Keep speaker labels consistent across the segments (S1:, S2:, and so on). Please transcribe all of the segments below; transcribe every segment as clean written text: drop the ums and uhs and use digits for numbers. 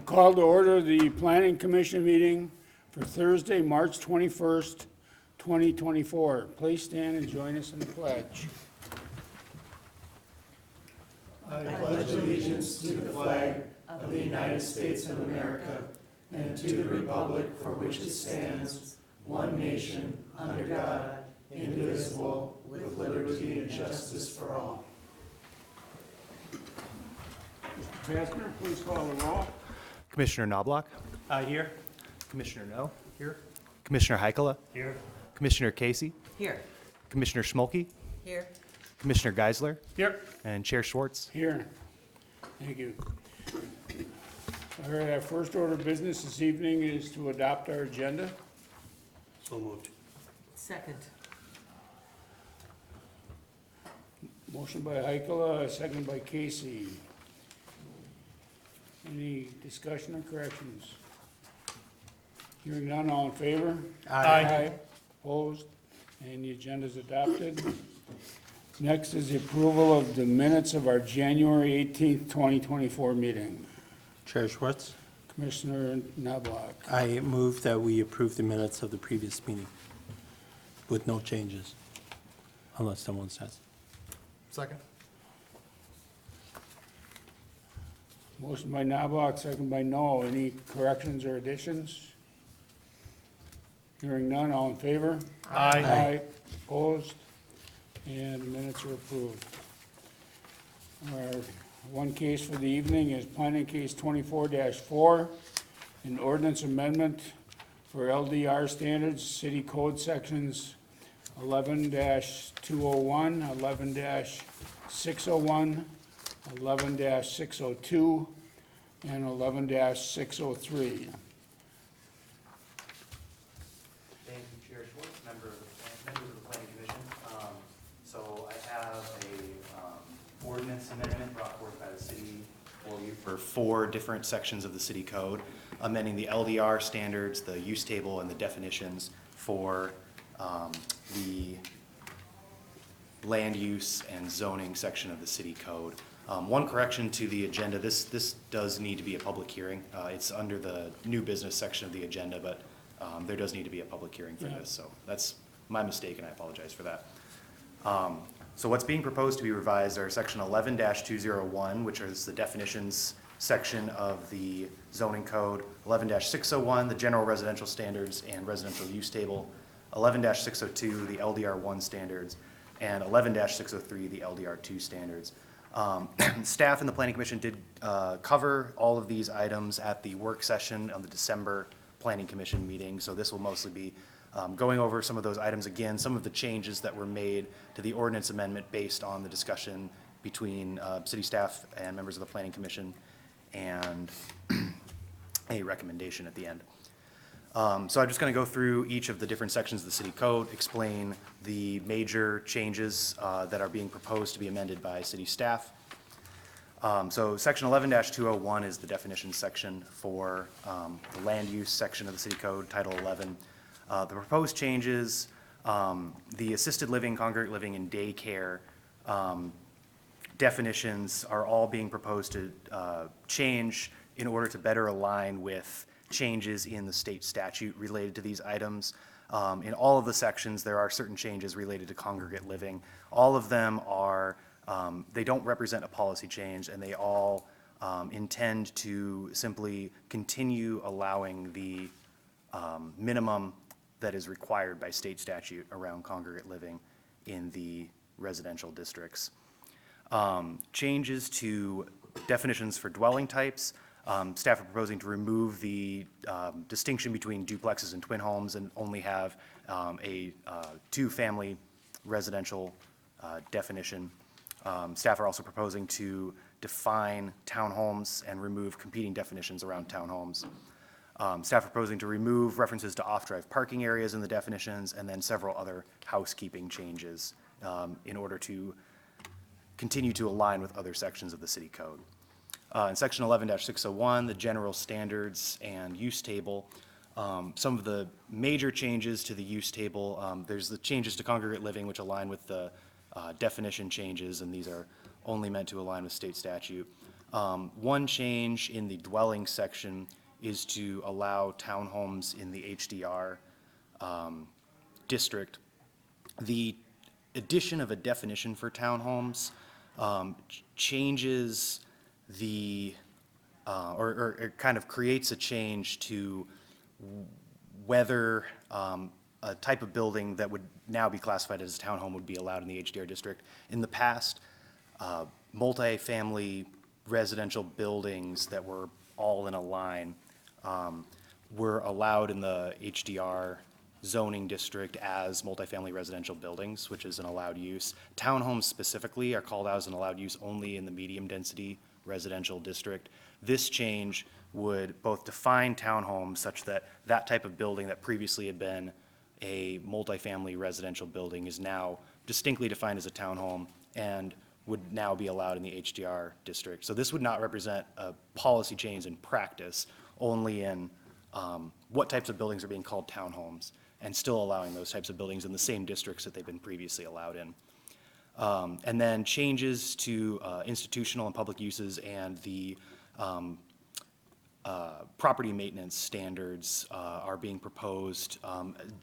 S1: Call to order the Planning Commission meeting for Thursday, March 21st, 2024. Please stand and join us in the pledge.
S2: I pledge allegiance to the flag of the United States of America and to the republic for which it stands, one nation, under God, indivisible, with liberty and justice for all.
S1: Mr. Kastner, please call the roll.
S3: Commissioner Knobloch? Here. Commissioner No? Here. Commissioner Heikela?
S2: Here.
S3: Commissioner Casey?
S4: Here.
S3: Commissioner Schmolke?
S4: Here.
S3: Commissioner Geisler?
S1: Here.
S3: And Chair Schwartz?
S1: Here. Thank you. All right, our first order of business this evening is to adopt our agenda.
S2: So moved.
S4: Second.
S1: Motion by Heikela, second by Casey. Any discussion or corrections? Hearing none, all in favor? Aye. Opposed? And the agenda is adopted. Next is the approval of the minutes of our January 18th, 2024 meeting.
S5: Chair Schwartz,
S1: Commissioner Knobloch.
S5: I move that we approve the minutes of the previous meeting with no changes, unless someone says.
S3: Second.
S1: Motion by Knobloch, second by No. Any corrections or additions? Hearing none, all in favor? Aye. Opposed? And the minutes are approved. Our one case for the evening is Planning Case 24-4, an ordinance amendment for LDR standards, City Code Sections 11-201, 11-601, 11-602, and 11-603.
S3: Thank you, Chair Schwartz, members of the Planning Commission. So I have a ordinance amendment brought forth by the city for you for 4 different sections of the city code, amending the LDR standards, the use table, and the definitions for the land use and zoning section of the city code. One correction to the agenda, this does need to be a public hearing. It's under the new business section of the agenda, but there does need to be a public hearing for this, so that's my mistake, and I apologize for that. So what's being proposed to be revised are section 11-201, which is the definitions section of the zoning code, 11-601, the general residential standards and residential use table, 11-602, the LDR1 standards, and 11-603, the LDR2 standards. Staff and the Planning Commission did cover all of these items at the work session of the December Planning Commission meeting, so this will mostly be going over some of those items again, some of the changes that were made to the ordinance amendment based on the discussion between city staff and members of the Planning Commission, and a recommendation at the end. So I'm just going to go through each of the different sections of the city code, explain the major changes that are being proposed to be amended by city staff. So section 11-201 is the definition section for the land use section of the city code, title 11. The proposed changes, the assisted living, congregate living, and daycare definitions are all being proposed to change in order to better align with changes in the state statute related to these items. In all of the sections, there are certain changes related to congregate living. All of them are, they don't represent a policy change, and they all intend to simply continue allowing the minimum that is required by state statute around congregate living in the residential districts. Changes to definitions for dwelling types. Staff are proposing to remove the distinction between duplexes and twin homes and only have a 2-family residential definition. Staff are also proposing to define townhomes and remove competing definitions around townhomes. Staff are proposing to remove references to off-drive parking areas in the definitions, and then several other housekeeping changes in order to continue to align with other sections of the city code. In section 11-601, the general standards and use table, some of the major changes to the use table, there's the changes to congregate living, which align with the definition changes, and these are only meant to align with state statute. One change in the dwelling section is to allow townhomes in the HDR district. The addition of a definition for townhomes changes the, or it kind of creates a change to whether a type of building that would now be classified as a townhome would be allowed in the HDR district. In the past, multifamily residential buildings that were all in a line were allowed in the HDR zoning district as multifamily residential buildings, which is an allowed use. Townhomes specifically are called out as an allowed use only in the medium density residential district. This change would both define townhomes such that that type of building that previously had been a multifamily residential building is now distinctly defined as a townhome and would now be allowed in the HDR district. So this would not represent a policy change in practice, only in what types of buildings are being called townhomes, and still allowing those types of buildings in the same districts that they've been previously allowed in. And then changes to institutional and public uses and the property maintenance standards are being proposed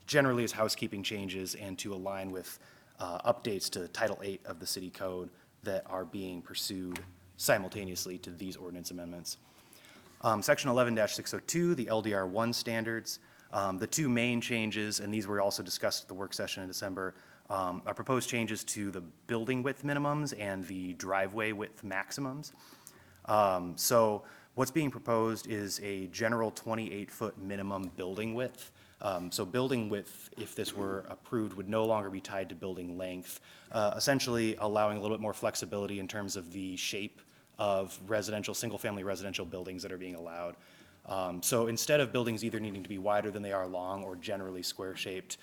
S3: generally as housekeeping changes and to align with updates to Title VIII of the City Code that are being pursued simultaneously to these ordinance amendments. Section 11-602, the LDR1 standards. The two main changes, and these were also discussed at the work session in December, are proposed changes to the building width minimums and the driveway width maximums. So what's being proposed is a general 28-foot minimum building width. So building width, if this were approved, would no longer be tied to building length, essentially allowing a little bit more flexibility in terms of the shape of residential, single-family residential buildings that are being allowed. So instead of buildings either needing to be wider than they are long or generally square-shaped,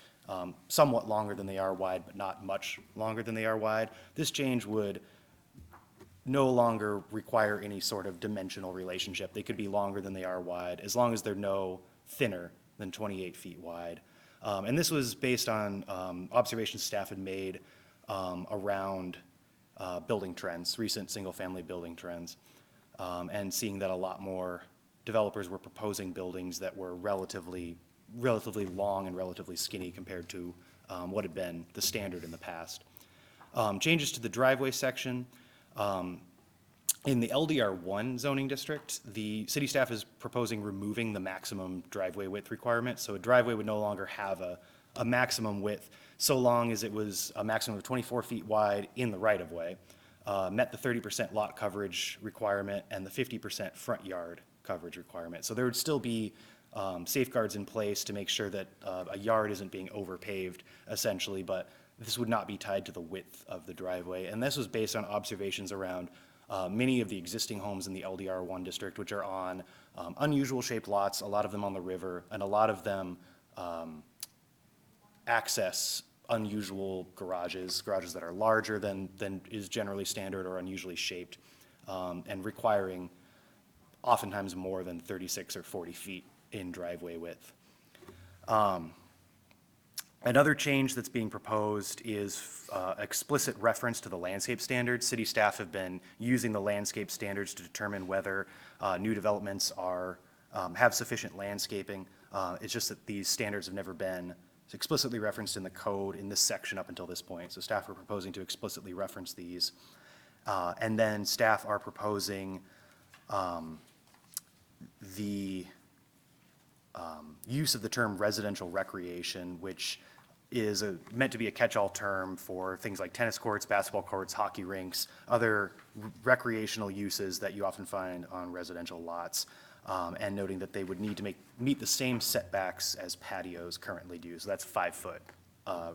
S3: somewhat longer than they are wide, but not much longer than they are wide, this change would no longer require any sort of dimensional relationship. They could be longer than they are wide, as long as they're no thinner than 28 feet wide. And this was based on observations staff had made around building trends, recent single-family building trends, and seeing that a lot more developers were proposing buildings that were relatively long and relatively skinny compared to what had been the standard in the past. Changes to the driveway section. In the LDR1 zoning district, the city staff is proposing removing the maximum driveway width requirement. So a driveway would no longer have a maximum width so long as it was a maximum of 24 feet wide in the right-of-way, met the 30% lot coverage requirement and the 50% front yard coverage requirement. So there would still be safeguards in place to make sure that a yard isn't being overpaved, essentially, but this would not be tied to the width of the driveway. And this was based on observations around many of the existing homes in the LDR1 district, which are on unusual shaped lots, a lot of them on the river, and a lot of them access unusual garages that are larger than is generally standard or unusually shaped, and requiring oftentimes more than 36 or 40 feet in driveway width. Another change that's being proposed is explicit reference to the landscape standards. City staff have been using the landscape standards to determine whether new developments have sufficient landscaping. It's just that these standards have never been explicitly referenced in the code in this section up until this point. So staff are proposing to explicitly reference these. And then staff are proposing the use of the term residential recreation, which is meant to be a catch-all term for things like tennis courts, basketball courts, hockey rinks, other recreational uses that you often find on residential lots, and noting that they would need to meet the same setbacks as patios currently do. So that's 5-foot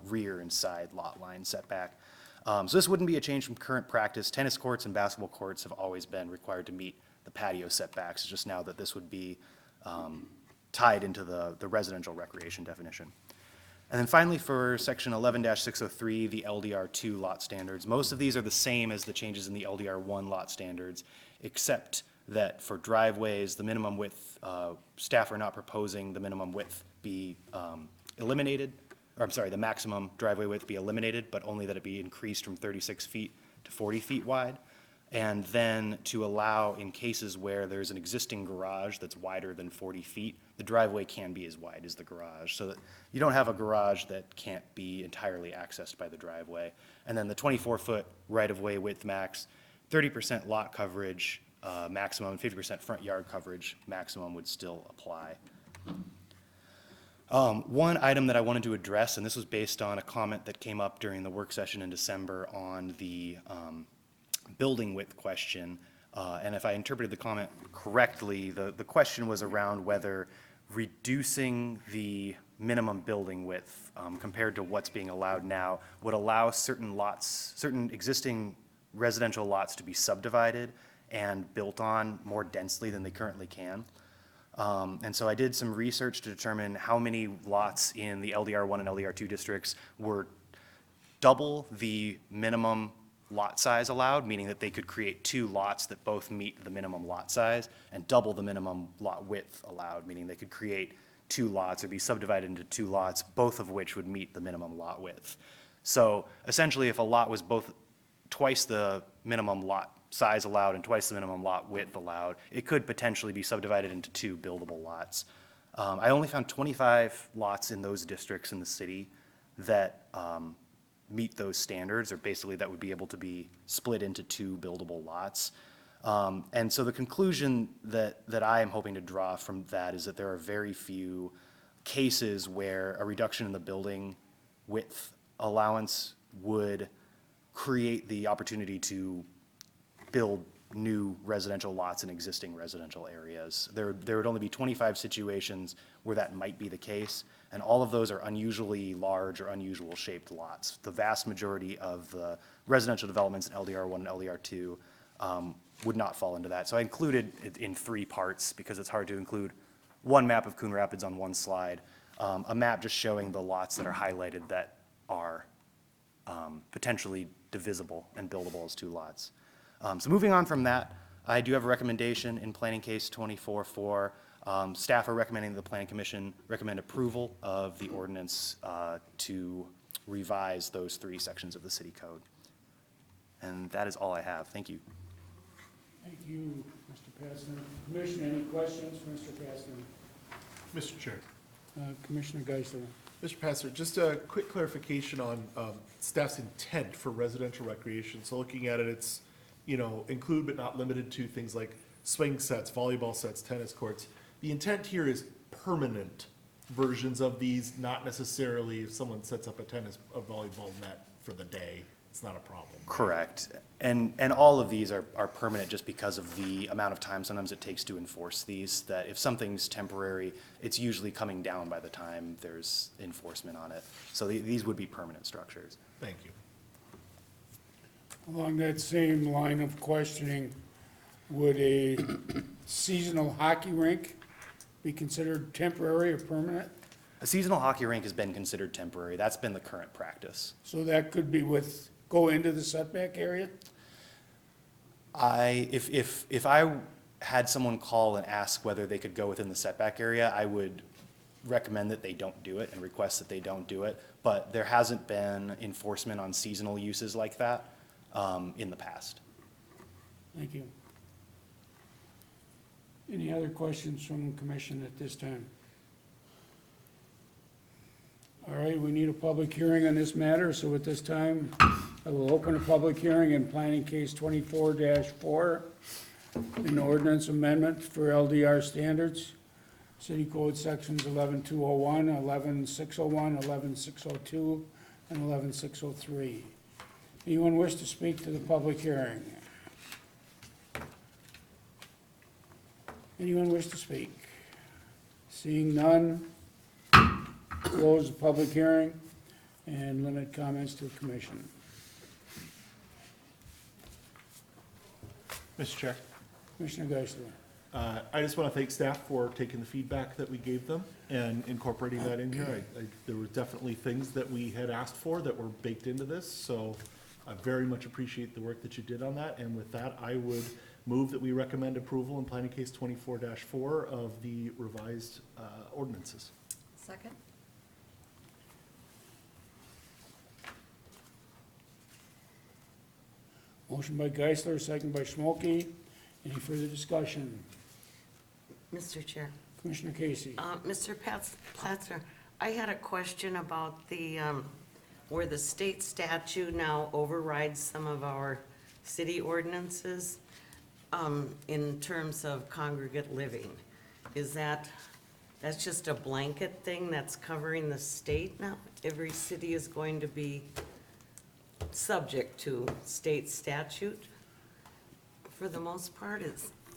S3: rear and side lot line setback. So this wouldn't be a change from current practice. Tennis courts and basketball courts have always been required to meet the patio setbacks. It's just now that this would be tied into the residential recreation definition. And then finally, for section 11-603, the LDR2 lot standards. Most of these are the same as the changes in the LDR1 lot standards, except that for driveways, the minimum width, staff are not proposing the minimum width be eliminated, or I'm sorry, the maximum driveway width be eliminated, but only that it be increased from 36 feet to 40 feet wide. And then to allow, in cases where there's an existing garage that's wider than 40 feet, the driveway can be as wide as the garage, so that you don't have a garage that can't be entirely accessed by the driveway. And then the 24-foot right-of-way width max, 30% lot coverage maximum, 50% front yard coverage maximum would still apply. One item that I wanted to address, and this was based on a comment that came up during the work session in December on the building width question, and if I interpreted the comment correctly, the question was around whether reducing the minimum building width compared to what's being allowed now would allow certain lots, certain existing residential lots to be subdivided and built on more densely than they currently can. And so I did some research to determine how many lots in the LDR1 and LDR2 districts were double the minimum lot size allowed, meaning that they could create 2 lots that both meet the minimum lot size, and double the minimum lot width allowed, meaning they could create 2 lots or be subdivided into 2 lots, both of which would meet the minimum lot width. So essentially, if a lot was both twice the minimum lot size allowed and twice the minimum lot width allowed, it could potentially be subdivided into 2 buildable lots. I only found 25 lots in those districts in the city that meet those standards, or basically that would be able to be split into 2 buildable lots. And so the conclusion that I am hoping to draw from that is that there are very few cases where a reduction in the building width allowance would create the opportunity to build new residential lots in existing residential areas. There would only be 25 situations where that might be the case, and all of those are unusually large or unusual shaped lots. The vast majority of the residential developments in LDR1 and LDR2 would not fall into that. So I included it in 3 parts because it's hard to include one map of Coon Rapids on one slide, a map just showing the lots that are highlighted that are potentially divisible and buildable as 2 lots. So moving on from that, I do have a recommendation in Planning Case 24-4. Staff are recommending the Planning Commission recommend approval of the ordinance to revise those 3 sections of the city code. And that is all I have. Thank you.
S1: Thank you, Mr. Passman. Commissioner, any questions for Mr. Passman?
S4: Mr. Chair.
S1: Commissioner Geisler.
S4: Mr. Pastor, just a quick clarification on staff's intent for residential recreation. So looking at it, it's, include but not limited to things like swing sets, volleyball sets, tennis courts. The intent here is permanent versions of these, not necessarily if someone sets up a volleyball net for the day, it's not a problem.
S3: Correct. And all of these are permanent just because of the amount of time sometimes it takes to enforce these, that if something's temporary, it's usually coming down by the time there's enforcement on it. So these would be permanent structures.
S4: Thank you.
S1: Along that same line of questioning, would a seasonal hockey rink be considered temporary or permanent?
S3: A seasonal hockey rink has been considered temporary. That's been the current practice.
S1: So that could be go into the setback area?
S3: If I had someone call and ask whether they could go within the setback area, I would recommend that they don't do it and request that they don't do it. But there hasn't been enforcement on seasonal uses like that in the past.
S1: Thank you. Any other questions from the commission at this time? All right, we need a public hearing on this matter, so at this time, I will open a public hearing in Planning Case 24-4, an ordinance amendment for LDR standards, City Code Sections 11201, 11601, 11602, and 11603. Anyone wish to speak to the public hearing? Anyone wish to speak? Seeing none, close the public hearing and limit comments to the commission.
S4: Mr. Chair.
S1: Commissioner Geisler.
S4: I just want to thank staff for taking the feedback that we gave them and incorporating that in here. There were definitely things that we had asked for that were baked into this, so I very much appreciate the work that you did on that. And with that, I would move that we recommend approval in Planning Case 24-4 of the revised ordinances.
S6: Second?
S1: Motion by Geisler, second by Schmolke. Any further discussion?
S6: Mr. Chair.
S1: Commissioner Casey?
S6: Mr. Platzer, I had a question about the, where the state statute now overrides some of our city ordinances in terms of congregate living. Is that's just a blanket thing that's covering the state now? Every city is going to be subject to state statute for the most part?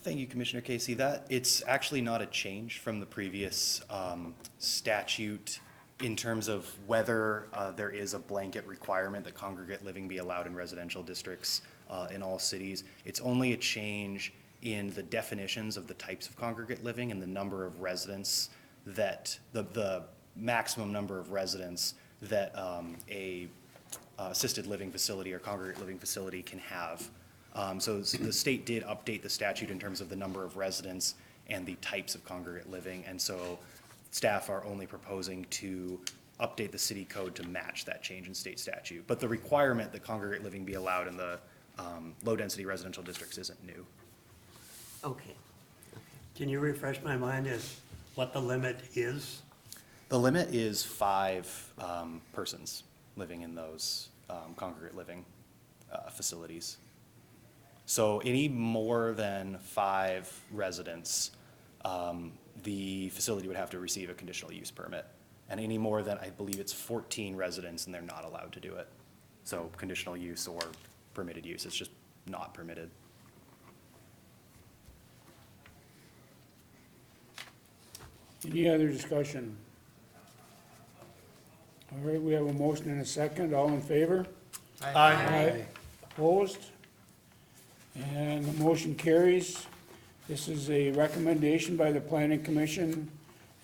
S3: Thank you, Commissioner Casey. It's actually not a change from the previous statute in terms of whether there is a blanket requirement that congregate living be allowed in residential districts in all cities. It's only a change in the definitions of the types of congregate living and the number of residents that, the maximum number of residents that a assisted living facility or congregate living facility can have. So the state did update the statute in terms of the number of residents and the types of congregate living, and so staff are only proposing to update the city code to match that change in state statute. But the requirement that congregate living be allowed in the low-density residential districts isn't new.
S6: Okay.
S7: Can you refresh my mind as what the limit is?
S3: The limit is 5 persons living in those congregate living facilities. So any more than 5 residents, the facility would have to receive a conditional use permit. And any more than, I believe it's 14 residents, and they're not allowed to do it. So conditional use or permitted use, it's just not permitted.
S1: Any other discussion? All right, we have a motion and a second. All in favor? Aye. Opposed? And the motion carries. This is a recommendation by the Planning Commission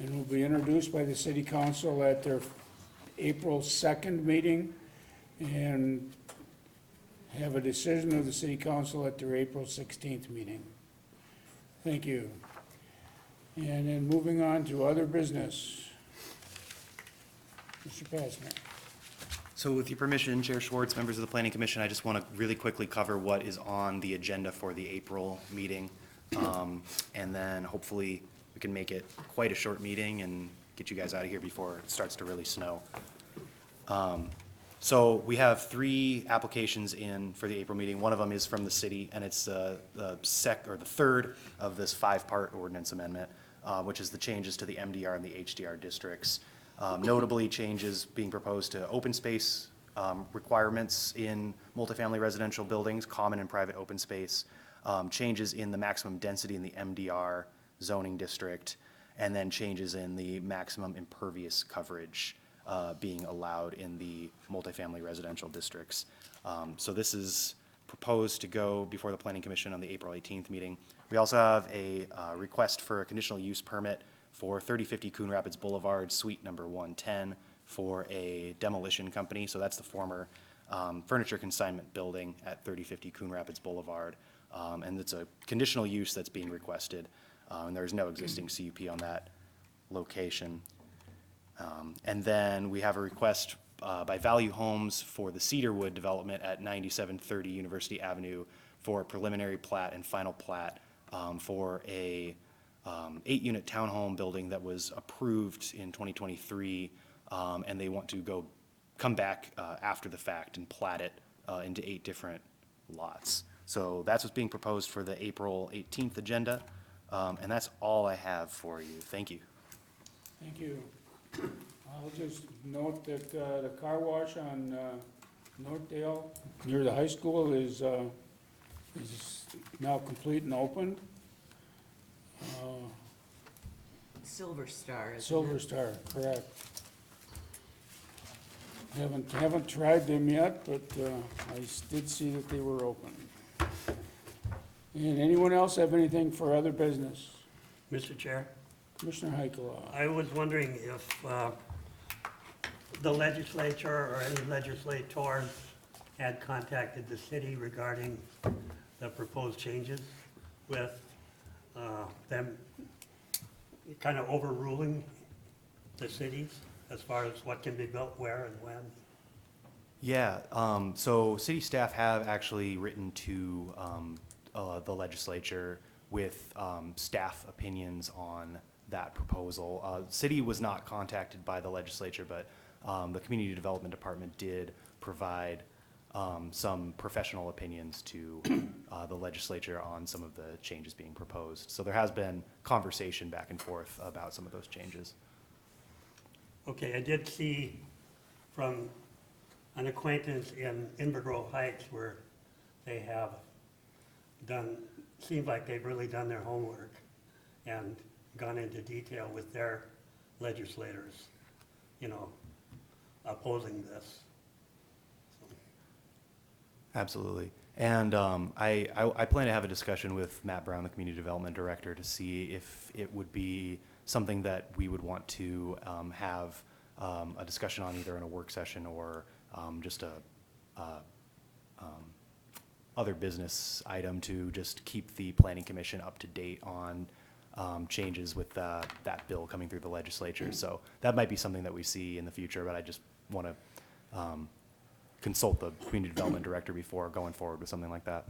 S1: and will be introduced by the City Council at their April 2nd meeting and have a decision of the City Council at their April 16th meeting. Thank you. And then moving on to other business. Mr. Passner.
S3: So with your permission, Chair Schwartz, members of the Planning Commission, I just want to really quickly cover what is on the agenda for the April meeting. And then hopefully we can make it quite a short meeting and get you guys out of here before it starts to really snow. So we have 3 applications in for the April meeting. One of them is from the city, and it's the third of this 5-part ordinance amendment, which is the changes to the MDR and the HDR districts. Notably, changes being proposed to open space requirements in multifamily residential buildings, common and private open space, changes in the maximum density in the MDR zoning district, and then changes in the maximum impervious coverage being allowed in the multifamily residential districts. So this is proposed to go before the Planning Commission on the April 18th meeting. We also have a request for a conditional use permit for 3050 Coon Rapids Boulevard, suite number 110, for a demolition company. So that's the former furniture consignment building at 3050 Coon Rapids Boulevard. And it's a conditional use that's being requested, and there is no existing CUP on that location. And then we have a request by Value Homes for the Cedarwood development at 9730 University Avenue for a preliminary plat and final plat for a 8-unit townhome building that was approved in 2023, and they want to come back after the fact and plat it into 8 different lots. So that's what's being proposed for the April 18th agenda, and that's all I have for you. Thank you.
S1: Thank you. I'll just note that the car wash on Northdale near the high school is now complete and open.
S6: Silver Star, isn't it?
S1: Silver Star, correct. Haven't tried them yet, but I did see that they were open. And anyone else have anything for other business?
S7: Mr. Chair,
S1: Commissioner Heikkila.
S7: I was wondering if the legislature or any legislators had contacted the city regarding the proposed changes with them kind of overruling the cities as far as what can be built where and when.
S3: Yeah, so city staff have actually written to the legislature with staff opinions on that proposal. City was not contacted by the legislature, but the Community Development Department did provide some professional opinions to the legislature on some of the changes being proposed. So there has been conversation back and forth about some of those changes.
S7: Okay, I did see from an acquaintance in Inver Heights where they have done, seems like they've really done their homework and gone into detail with their legislators, you know, opposing this.
S3: Absolutely. And I plan to have a discussion with Matt Brown, the Community Development Director, to see if it would be something that we would want to have a discussion on either in a work session or just a other business item to just keep the Planning Commission up to date on changes with that bill coming through the legislature. So that might be something that we see in the future, but I just want to consult the Community Development Director before going forward with something like that.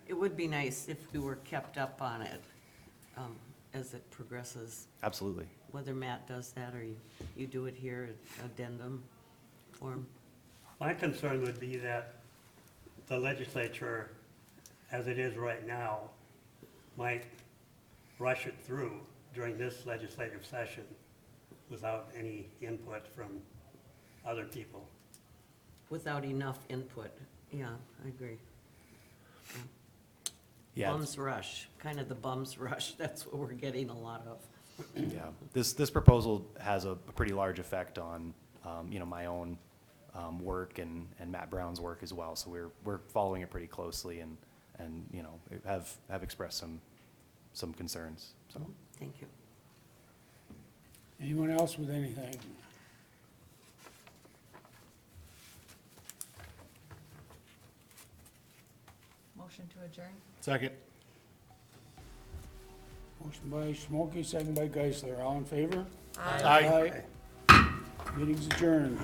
S6: It would be nice if we were kept up on it as it progresses,
S3: Absolutely.
S6: whether Matt does that or you do it here, addendum form.
S7: My concern would be that the legislature, as it is right now, might rush it through during this legislative session without any input from other people.
S6: Without enough input, yeah, I agree.
S3: Yeah.
S6: Bums rush, kind of the bums rush, that's what we're getting a lot of.
S3: Yeah, this proposal has a pretty large effect on, you know, my own work and Matt Brown's work as well. So we're following it pretty closely and you know, have expressed some concerns, so.
S6: Thank you.
S1: Anyone else with anything?
S8: Motion to adjourn?
S4: Second.
S1: Motion by Smokey, second by Geisler. All in favor?
S4: Aye.
S1: Meeting's adjourned.